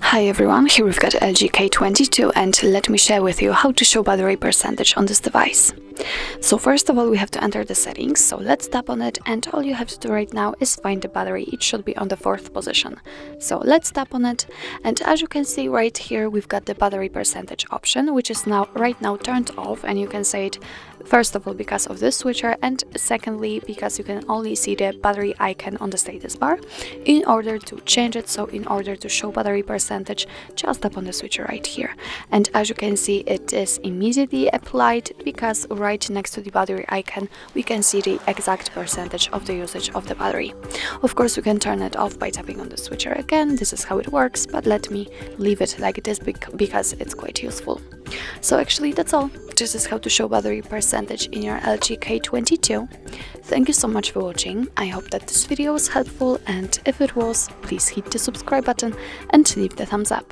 Hi everyone, here we've got LG K22 and let me share with you how to show battery percentage on this device. So first of all we have to enter the settings, so let's tap on it and all you have to do right now is find the battery. It should be on the 4th position. So let's tap on it and as you can see right here we've got the battery percentage option, which is right now turned off, and you can say it first of all because of this switcher, and secondly because you can only see the battery icon on the status bar. In order to change it, so in order to show battery percentage, just tap on the switcher right here, and as you can see it is immediately applied because right next to the battery icon we can see the exact percentage of the usage of the battery. Of course you can turn it off by tapping on the switcher again. This is how it works, but let me leave it like this because it's quite useful. So actually that's all. This is how to show battery percentage in your LG K22. Thank you so much for watching. I hope that this video was helpful, and if it was, please hit the subscribe button and leave the thumbs up.